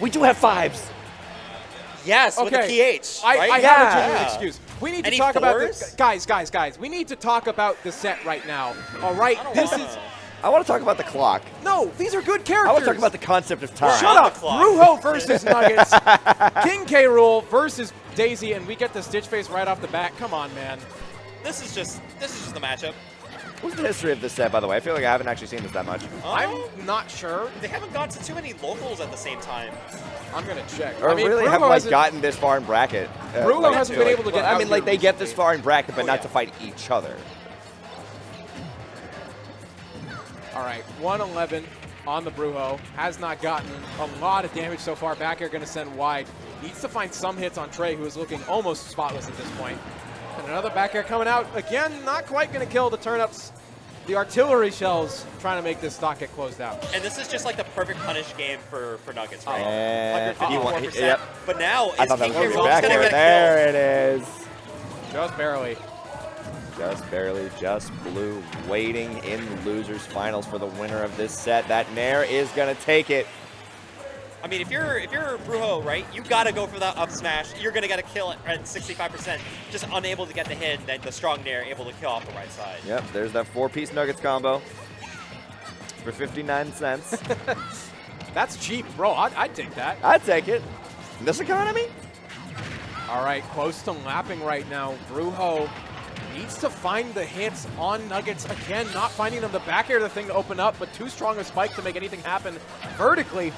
We do have 5s. Yes, with the PH. Right? I have a genuine excuse. We need to Any talk about fours? this. Guys. We need to talk about the set right now. All right, this is. I want to talk about the clock. No, these are good characters. I want to talk about the concept of time. Shut up. Bruho versus Nuggetz. King K. Rool versus Daisy, and we get the Stitch Face right off the bat. Come on, man. This is just the matchup. What's the history of this set, by the way? I feel like I haven't actually seen this that much. I'm not sure. They haven't gone to too many locals at the same time. I'm going to check. Or I mean, really Bruho haven't like hasn't- gotten this far in bracket. Bruho like, hasn't been able to get I out mean, here like they get this recently. far in bracket, but Oh, not yeah. to fight each other. All right, 111 on the Bruho. Has not gotten a lot of damage so far. Back air going to send wide. Needs to find some hits on Trey, who is looking almost spotless at this point. And another back air coming out. Again, not quite going to kill the turnips. The artillery shells trying to make this stock get closed out. And this is just like the perfect punish game for Nuggetz, right? And 154%. yep. But now, I is thought that King was K. going to Rool's be back going to there. get a There it is. Just barely. Just barely, just blue, waiting in the losers finals for the winner of this set. That Nair is going to take it. I mean, if you're Bruho, right, you gotta go for that up smash. You're gonna get a kill at 65%, just unable to get the hit, then the strong Nair able to kill off the right side. Yep, there's that 4-piece Nuggets combo for 59 cents. That's cheap, bro. I'd take that. I'd take it. In this economy? All right, close to lapping right now. Bruho needs to find the hits on Nuggetz. Again, not finding them. The back air, the thing to open up, but too strong a spike to make anything happen vertically.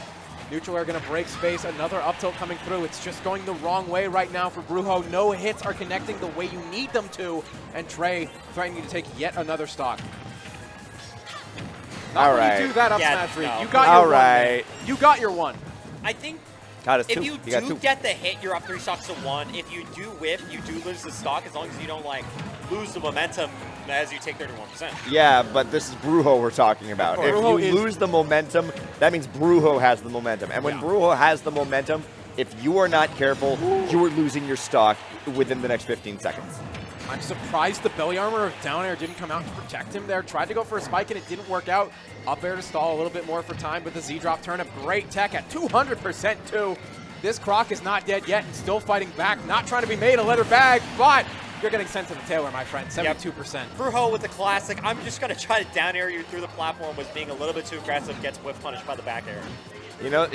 Neutral air going to break space. Another up tilt coming through. It's just going the wrong way right now for Bruho. No hits are connecting the way you need them to. And Trey threatening to take yet another stock. Not All when right. you do that up Yeah, smash read. no. You got All your right. one. Man. You got your one. I think God, it's if two. you got do two. get the hit, you're up 3 stocks to 1. If you do whiff, you do lose the stock as long as you don't like lose the momentum as you take 31%. Yeah, but this is Bruho we're talking about. If Bruho you is- lose the momentum, that means Bruho has the momentum. And when Yeah. Bruho has the momentum, if you are not careful, you are losing your stock within the next 15 seconds. I'm surprised the belly armor of down air didn't come out to protect him there. Tried to go for a spike and it didn't work out. Up air to stall a little bit more for time, but the Z-drop turnip, great tech at 200% too. This Croc is not dead yet and still fighting back. Not trying to be made a leather bag, but you're getting sent to the tailor, my friend, 72%. Bruho with the classic, I'm just going to try to down air you through the platform, was being a little bit too aggressive, gets whiff punished by the back air. You know,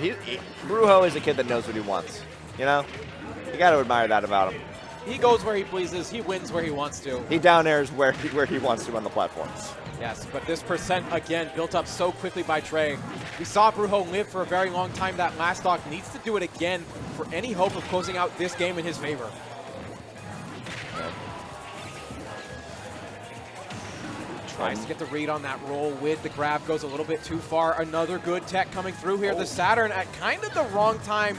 Bruho is a kid that knows what he wants. You know? You got to admire that about him. He goes where he pleases. He wins where he wants to. He down airs where he wants to on the platforms. Yes, but this percent, again, built up so quickly by Trey. We saw Bruho live for a very long time. That last stock needs to do it again for any hope of closing out this game in his favor. Tries to get the read on that roll with the grab, goes a little bit too far. Another good tech coming through here. The Saturn at kind of the wrong time.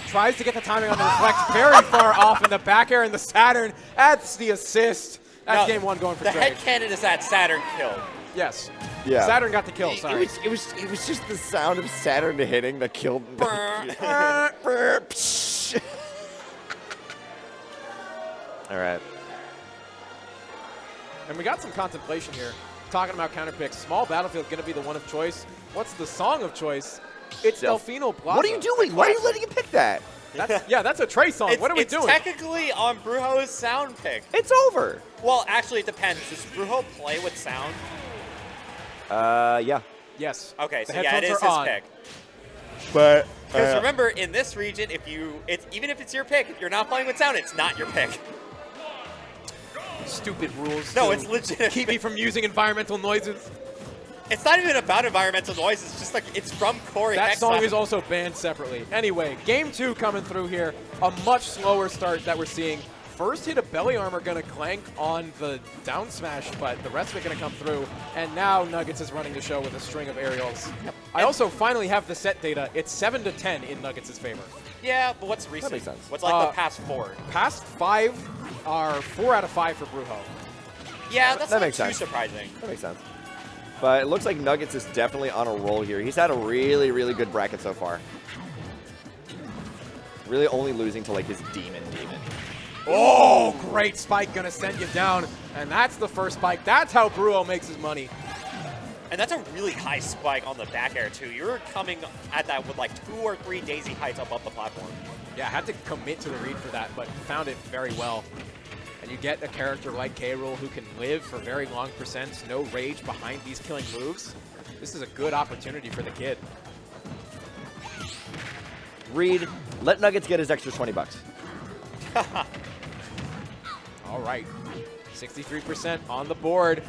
Tries to get the timing on the reflect very far off in the back air, and the Saturn adds the assist. That's No, game one going for the Trey. head cannon is that Saturn kill. Yes. Yeah. Saturn got the kill, sorry. It was just the sound of Saturn hitting that killed him. All right. And we got some contemplation here. Talking about counter picks. Small Battlefield going to be the one of choice. What's the song of choice? It's Delfino Plaza. What are you doing? Why are you letting him pick that? That's a Trey song. What are we doing? It's technically on Bruho's sound pick. It's over. Well, actually, it depends. Does Bruho play with sound? Yeah. Yes. Okay, The so yeah, it headphones is are his on. pick. But Because remember, in this region, even if it's your pick, if you're not playing with sound, it's not your pick. Stupid rules. No, to it's legit. Keep me from using environmental noises. It's not even about environmental noise. It's just like it's from Corey. That song Hexlock. is also banned separately. Anyway, game two coming through here. A much slower start that we're seeing. First hit of belly armor going to clank on the down smash, but the rest of it going to come through. And now Nuggetz is running the show with a string of aerials. I also finally have the set data. It's 7-10 in Nuggetz' favor. Yeah, but what's recent? makes sense. What's like the past 4? Past 5 are 4 out of 5 for Bruho. Yeah, that's That not makes too sense. surprising. That makes sense. But it looks like Nuggetz is definitely on a roll here. He's had a really, really good bracket so far. Really only losing to like his demon. Oh, great spike, gonna send you down. And that's the first spike. That's how Bruho makes his money. And that's a really high spike on the back air, too. You're coming at that with like 2 or 3 daisy heights above the platform. Yeah, I had to commit to the read for that, but found it very well. And you get a character like Rool who can live for very long percents, no rage behind these killing moves. This is a good opportunity for the kid. Reed, let Nuggetz get his extra 20 bucks. All right, 63% on the board.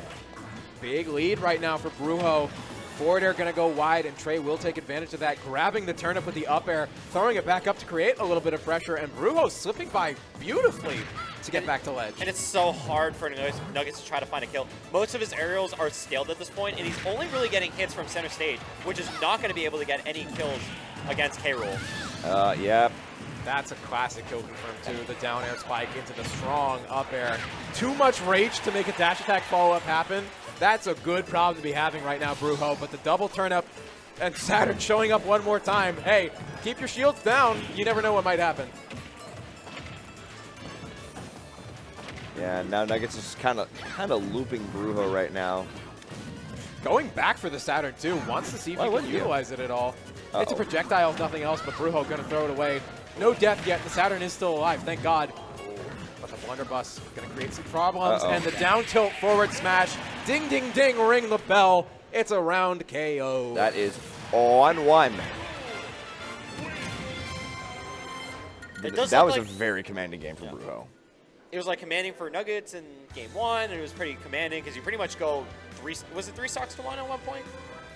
Big lead right now for Bruho. Forward air going to go wide, and Trey will take advantage of that, grabbing the turnip with the up air, throwing it back up to create a little bit of pressure, and Bruho slipping by beautifully to get back to ledge. And it's so hard for Nuggetz to try to find a kill. Most of his aerials are scaled at this point, and he's only really getting hits from center stage, which is not going to be able to get any kills against Rool. Yeah. That's a classic kill confirmed too. The down air spike into the strong up air. Too much rage to make a dash attack follow-up happen. That's a good problem to be having right now, Bruho. But the double turn up and Saturn showing up one more time. Hey, keep your shields down. You never know what might happen. Yeah, now Nuggetz is kind of looping Bruho right now. Going back for the Saturn too. Wants to see if he can utilize it at all. It's a projectile, if nothing else, but Bruho going to throw it away. No death yet. The Saturn is still alive, thank God. But the blunderbuss going to create some problems. And the down tilt forward smash. Ding, ding, ding, ring the bell. It's a round KO. That is on one. That was a very commanding game for Bruho. It was like commanding for Nuggetz in game 1, and it was pretty commanding because you pretty much go was it 3 stocks to 1 at one point?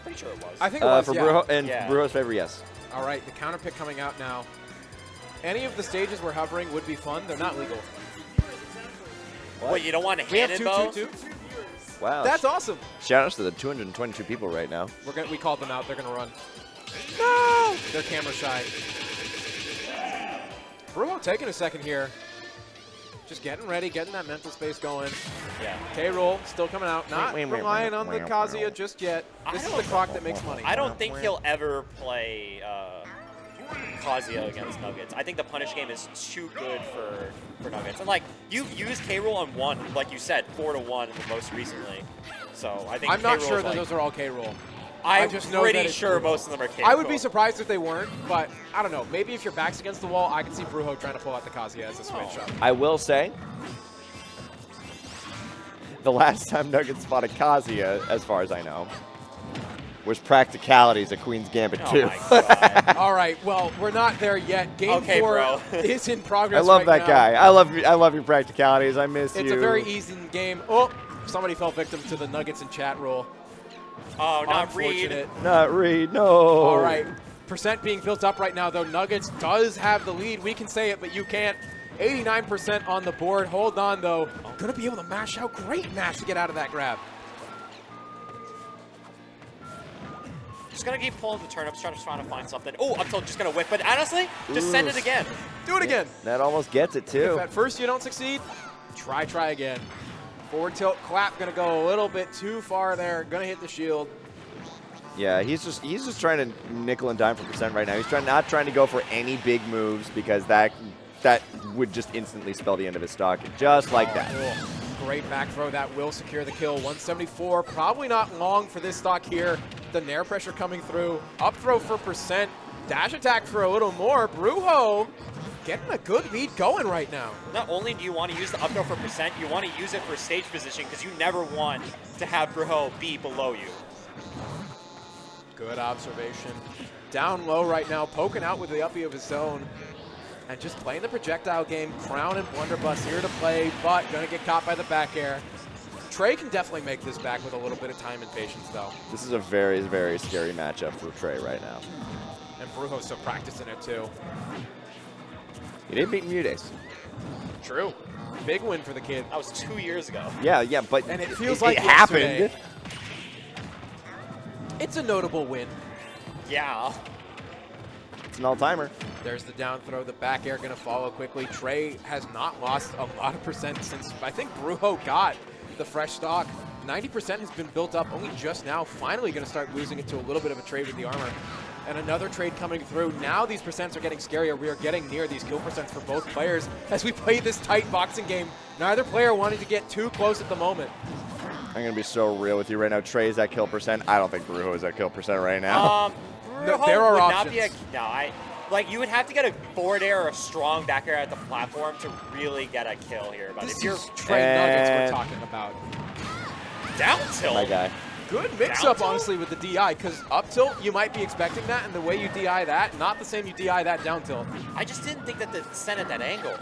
Pretty sure it was. I think it was, for Bruho, and Bruho's favor, yes. All right, the counter pick coming out now. Any of the stages we're hovering would be fun. They're not legal. What, you don't want to hand in bow? Wow. That's awesome. Shout outs to the 222 people right now. We called them out. They're going to run. No! They're camera shy. Bruho taking a second here. Just getting ready, getting that mental space going. Yeah. Rool still coming out. Not relying on the Kazuya just yet. This is the clock that makes money. I don't think he'll ever play Kazuya against Nuggetz. I think the punish game is too good for Nuggetz. And like, you've used Rool on 1, like you said, 4-1 most recently. So I think I'm not sure that those are all Rool. I'm pretty sure most of them are Rool. I would be surprised if they weren't, but I don't know. Maybe if your back's against the wall, I can see Bruho trying to pull out the Kazuya as a switch up. I will say, the last time Nuggetz fought a Kazuya, as far as I know, was Practicalities at Queen's Gambit 2. All right, well, we're not there yet. Game 4 is in progress. I love that guy. I love your Practicalities. I miss you. It's a very easy game. Oh, somebody fell victim to the Nuggetz in chat roll. Oh, not Reed. Not Reed, no. All right. Percent being built up right now, though. Nuggetz does have the lead. We can say it, but you can't. 89% on the board. Hold on, though. Going to be able to mash out. Great mash to get out of that grab. Just going to keep pulling the turnips, trying to find something. Oh, up tilt, just going to whip. But honestly, just send it again. Do it again. That almost gets it, too. If at first you don't succeed, try again. Forward tilt clap, gonna go a little bit too far there. Gonna hit the shield. Yeah, he's just trying to nickel and dime for percent right now. He's not trying to go for any big moves because that would just instantly spell the end of his stock, just like that. Cool. Great back throw that will secure the kill. 174, probably not long for this stock here. The nair pressure coming through. Up throw for percent. Dash attack for a little more. Bruho getting a good lead going right now. Not only do you want to use the up throw for percent, you want to use it for stage position because you never want to have Bruho be below you. Good observation. Down low right now, poking out with the uppie of his own. And just playing the projectile game. Crown and blunderbuss here to play, but gonna get caught by the back air. Trey can definitely make this back with a little bit of time and patience, though. This is a very, very scary matchup for Trey right now. And Bruho's still practicing it, too. He didn't beat Mutace. True. Big win for the kid. That was 2 years ago. Yeah, but and it feels like it happened. It's a notable win. Yeah. It's an all-timer. There's the down throw. The back air going to follow quickly. Trey has not lost a lot of percent since I think Bruho got the fresh stock. 90% has been built up only just now. Finally going to start losing it to a little bit of a trade with the armor. And another trade coming through. Now these percents are getting scarier. We are getting near these kill percents for both players as we play this tight boxing game. Neither player wanting to get too close at the moment. I'm going to be so real with you right now. Trey's at kill percent. I don't think Bruho is at kill percent right now. Bruho there are would options. not be like, you would have to get a forward air or a strong back air at the platform to really get a kill here. But This if you're is Trey Nuggets we're talking about. down tilt, My guy. Good mix-up, honestly, with the DI, because up tilt, you might be expecting that, and the way you DI that, not the same you DI that down tilt. I just didn't think that the sent at that angle.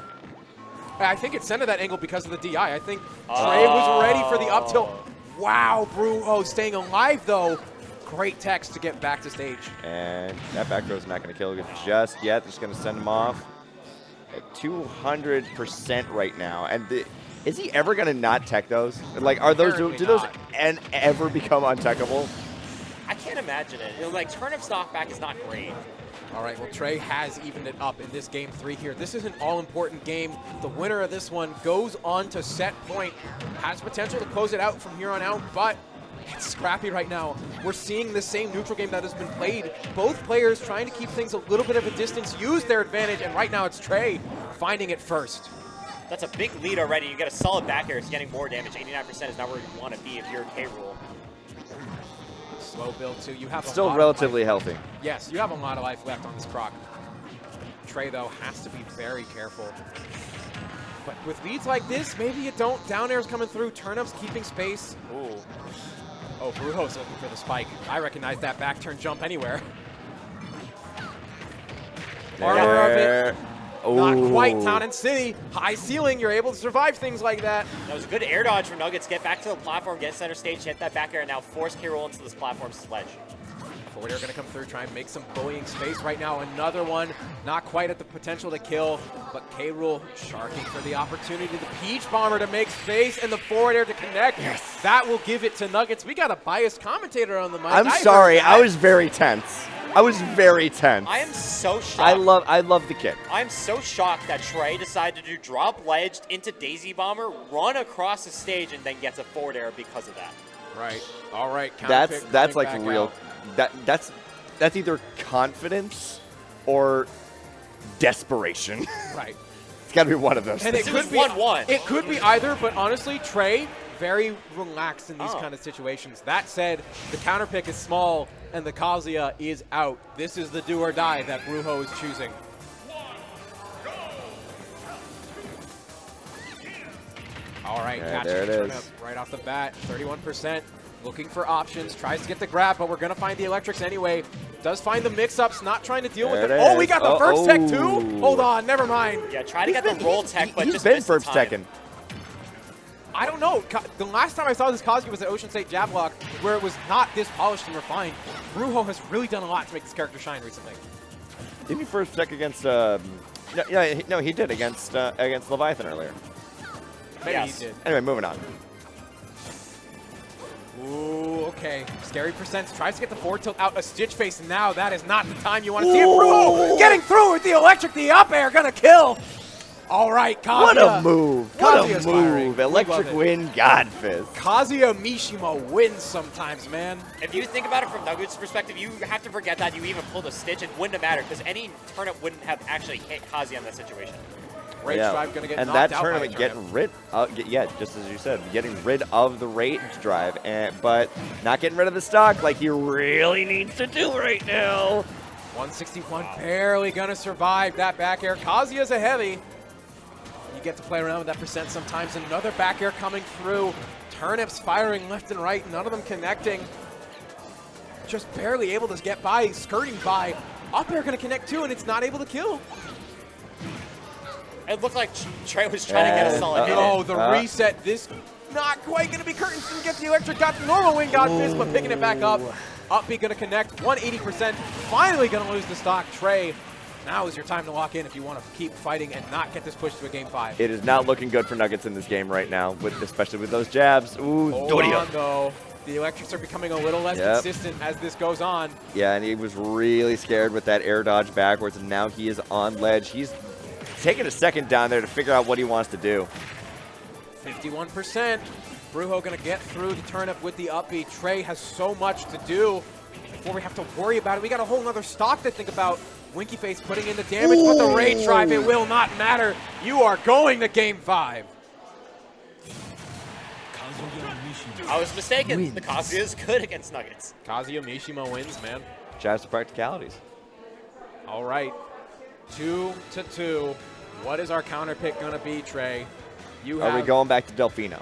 I think it sent at that angle because of the DI. I think Trey was ready for the up tilt. Wow, Bruho staying alive, though. Great text to get back to stage. And that back throw is not going to kill just yet. Just going to send him off at 200% right now. And is he ever going to not tech those? Like, are those Apparently do those not. and ever become untechable? I can't imagine it. Like, Turnip's knockback is not great. All right, well, Trey has evened it up in this game 3 here. This is an all-important game. The winner of this one goes on to set point. Has potential to close it out from here on out, but it's scrappy right now. We're seeing the same neutral game that has been played. Both players trying to keep things a little bit of a distance, use their advantage, and right now it's Trey finding it first. That's a big lead already. You get a solid back air. It's getting more damage. 89% is not where you want to be if you're K-Rool. Slow build, too. You have a Still lot relatively of life. healthy. Yes, you have a lot of life left on this Croc. Trey, though, has to be very careful. But with leads like this, maybe you don't. Down air's coming through. Turnips keeping space. Ooh. Oh, Bruho's looking for the spike. I recognize that back turn jump anywhere. Armor of it. Not quite. Town and City. High ceiling. You're able to survive things like that. That was a good air dodge from Nuggetz. Get back to the platform, get center stage, hit that back air, and now force K-Rool into this platform sledge. Forward air going to come through, try and make some bullying space right now. Another one, not quite at the potential to kill, but K-Rool sharking for the opportunity. The Peach Bomber to make space and the forward air to connect. Yes. That will give it to Nuggetz. We got a biased commentator on the mic. I'm sorry, I was very tense. I was very tense. I am so shocked. I love the kid. I'm so shocked that Trey decided to drop ledged into Daisy Bomber, run across the stage, and then gets a forward air because of that. Right. All right. That's like real. That's either confidence or desperation. Right. It's got to be one of those. And things. it was could be 1-1. It could be either, but honestly, Trey very relaxed in these kind of situations. That said, the counter pick is small and the Kazuya is out. This is the do or die that Bruho is choosing. All right, Yeah, there it is. Right off the bat, 31%. Looking for options, tries to get the grab, but we're going to find the electrics anyway. Does find the mix-ups, not trying to deal with it. Oh, we got the first tech too? Hold on, never mind. Yeah, try to get the roll tech, but he's just been missed the first time. second. I don't know. The last time I saw this Kazuya was at Ocean State Jab Lock, where it was not this polished and refined. Bruho has really done a lot to make this character shine recently. Didn't he first check against? No, he did against Leviathan earlier. Maybe Yes. he did. Anyway, moving on. Ooh, okay. Scary percents tries to get the forward tilt out a stitch face. Now that is not the time you want to see it. Bruho getting through with the electric, the up air, gonna kill. All right, Kazuya. What a move! Kazuya's What a firing. move! We love Electric it. win, Godfist. Kazuya Mishima wins sometimes, man. If you think about it from Nugget's perspective, you have to forget that you even pulled a stitch. It wouldn't have mattered because any turnip wouldn't have actually hit Kazuya in that situation. Rage drive gonna get and knocked that out by a tournament turnip. getting rid, just as you said, getting rid of the rage drive, but not getting rid of the stock like he really needs to do right now. 161, barely gonna survive that back air. Kazuya's a heavy. You get to play around with that percent sometimes. Another back air coming through. Turnips firing left and right, none of them connecting. Just barely able to get by, skirting by. Up air gonna connect too, and it's not able to kill. It looked like Trey was trying to get a solid hit. Oh, the reset. This not quite going to be curtains. Didn't get the electric. Got the normal wing. Got fist, but picking it back up. Up B going to connect. 180%. Finally going to lose the stock. Trey, now is your time to lock in if you want to keep fighting and not get this pushed to a game 5. It is not looking good for Nuggets in this game right now, especially with those jabs. Ooh, Hold on, though. The electrics are becoming a little less consistent as this goes on. Yeah, and he was really scared with that air dodge backwards, and now he is on ledge. He's taking a second down there to figure out what he wants to do. 51%. Bruho going to get through the turnip with the up B. Trey has so much to do before we have to worry about it. We got a whole nother stock to think about. Winky Face putting in the damage, but the rage drive, it will not matter. You are going to game 5. Kazuya Mishima I was mistaken. The Kazuya is good against Nuggetz. Kazuya Mishima wins, man. Just the practicalities. All right, 2-2. What is our counter pick gonna be, Trey? You have. Are we going back to Delfino?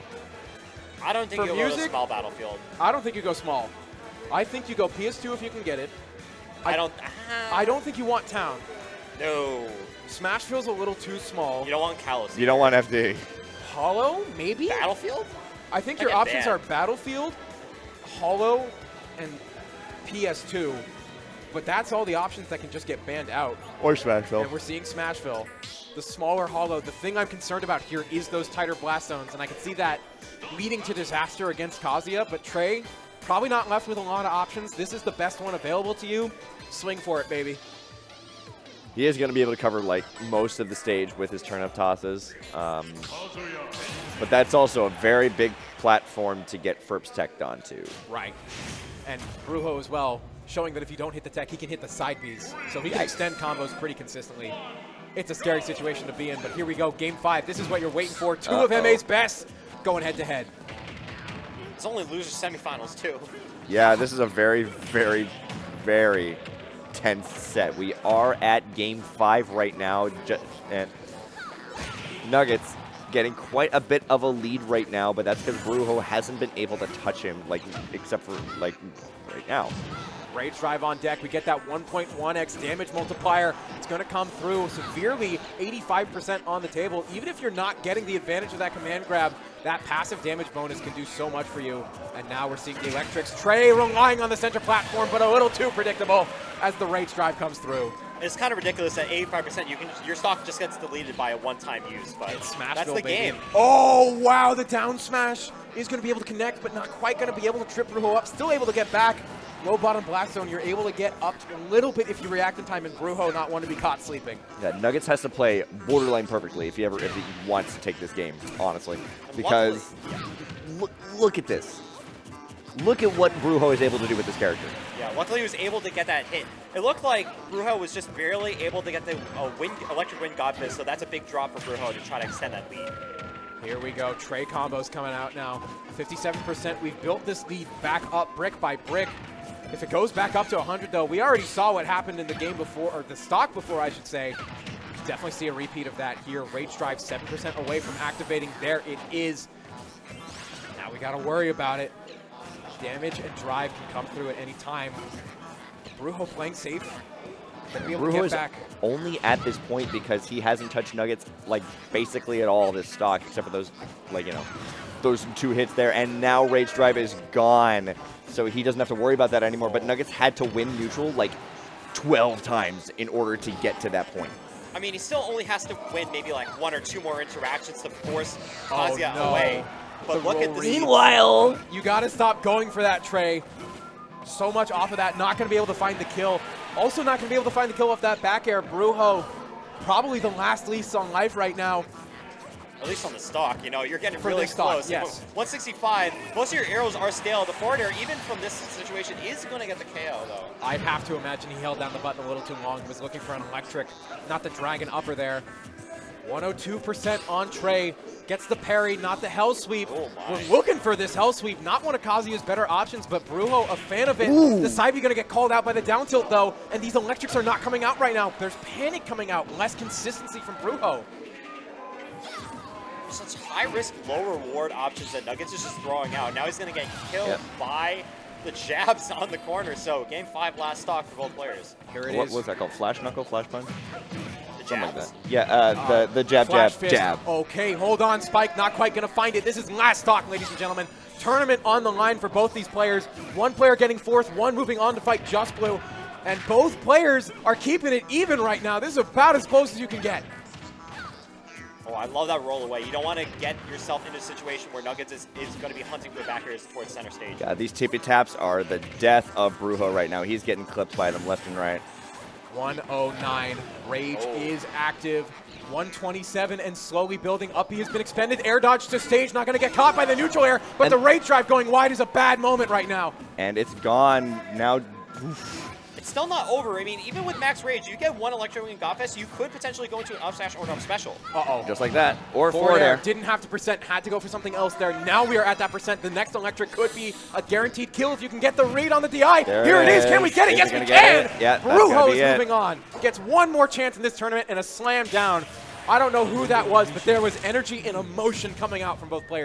I don't think For you'll go to a music? small battlefield. I don't think you go small. I think you go PS2 if you can get it. I don't think you want Town. No. Smash feels a little too small. You don't want Kalos. You don't want FD. Hollow, maybe? Battlefield? I think I your get options banned. are Battlefield, Hollow, and PS2. But that's all the options that can just get banned out. Or Smashville. And we're seeing Smashville. The smaller Hollow. The thing I'm concerned about here is those tighter blast zones, and I can see that leading to disaster against Kazuya. But Trey, probably not left with a lot of options. This is the best one available to you. Swing for it, baby. He is going to be able to cover like most of the stage with his turnip tosses. But that's also a very big platform to get Ferps teched onto. Right. And Bruho as well, showing that if you don't hit the tech, he can hit the side Bs. So he can extend combos pretty consistently. It's a scary situation to be in, but here we go, game 5. This is what you're waiting for. Two of MA's best going head-to-head. It's only loser semifinals, too. Yeah, this is a very, very, very tense set. We are at game 5 right now, and Nuggetz getting quite a bit of a lead right now, but that's because Bruho hasn't been able to touch him, like, except for, like, right now. Rage Drive on deck. We get that 1.1x damage multiplier. It's going to come through severely, 85% on the table. Even if you're not getting the advantage of that command grab, that passive damage bonus can do so much for you. And now we're seeing the Electrics. Trey relying on the center platform, but a little too predictable as the Rage Drive comes through. It's kind of ridiculous at 85%. Your stock just gets deleted by a one-time use, but that's the game. Oh, wow, the down smash is going to be able to connect, but not quite going to be able to trip Bruho up. Still able to get back. Low bottom blast zone, you're able to get up a little bit if you react in time, and Bruho not want to be caught sleeping. Yeah, Nuggetz has to play borderline perfectly if he wants to take this game, honestly. Because look at this. Look at what Bruho is able to do with this character. Yeah, luckily he was able to get that hit. It looked like Bruho was just barely able to get the electric wind god fist, so that's a big drop for Bruho to try to extend that lead. Here we go, Trey combos coming out now. 57%, we've built this lead back up brick by brick. If it goes back up to 100 though, we already saw what happened in the game before, or the stock before I should say. Definitely see a repeat of that here. Rage Drive 7% away from activating. There it is. Now we gotta worry about it. Damage and drive can come through at any time. Bruho playing safe. Bruho is only at this point because he hasn't touched Nuggetz like basically at all this stock, except for those, like, you know, those 2 hits there. And now Rage Drive is gone, so he doesn't have to worry about that anymore. But Nuggetz had to win neutral like 12 times in order to get to that point. I mean, he still only has to win maybe like 1 or 2 more interactions to force Kazuya away. But look at this. Meanwhile, you got to stop going for that, Trey. So much off of that. Not going to be able to find the kill. Also not going to be able to find the kill off that back air. Bruho, probably the last least on life right now. At least on the stock, you know, you're getting For really this stock, close. yes. 165, most of your arrows are stale. The forward air, even from this situation, is going to get the KO, though. I'd have to imagine he held down the button a little too long. He was looking for an electric, not the dragon upper there. 102% on Trey. Gets the parry, not the hell sweep. Oh We're looking for this hell sweep. Not one of Kazuya's better options, but Bruho, a fan of it. Ooh. The side B going to get called out by the down tilt, though, and these electrics are not coming out right now. There's panic coming out. Less consistency from Bruho. Such high-risk, low-reward options that Nuggetz is just throwing out. Now he's going to get killed by the jabs on the corner. So game 5 last stock for both players. Here it what is. was that called? Flash knuckle? Flash punch? The Something like jabs. that. Yeah, the jab, Flash jab, fist. jab. Okay, hold on, Spike. Not quite going to find it. This is last stock, ladies and gentlemen. Tournament on the line for both these players. One player getting 4th, one moving on to fight Just Blue. And both players are keeping it even right now. This is about as close as you can get. Oh, I love that roll away. You don't want to get yourself into a situation where Nuggetz is going to be hunting for back airs towards center stage. Yeah, these tippy taps are the death of Bruho right now. He's getting clipped by them left and right. 109. Rage is active. 127 and slowly building up. He has been expended. Air dodge to stage. Not going to get caught by the neutral air, but the Rage Drive going wide is a bad moment right now. And it's gone now. Oof. it's still not over. I mean, even with max rage, you get one electro wing Godfest, you could potentially go into an up smash or an up special. Uh-oh. Just like that. Or Forward forward air. Didn't have to percent, had to go for something else there. Now we are at that percent. The next electric could be a guaranteed kill if you can get the read on the DI. Here it is. Can we get it? Yes, we can. Yeah, Bruho is moving on. Gets one more chance in this tournament and a slam down. I don't know who that was, but there was energy and emotion coming out from both players.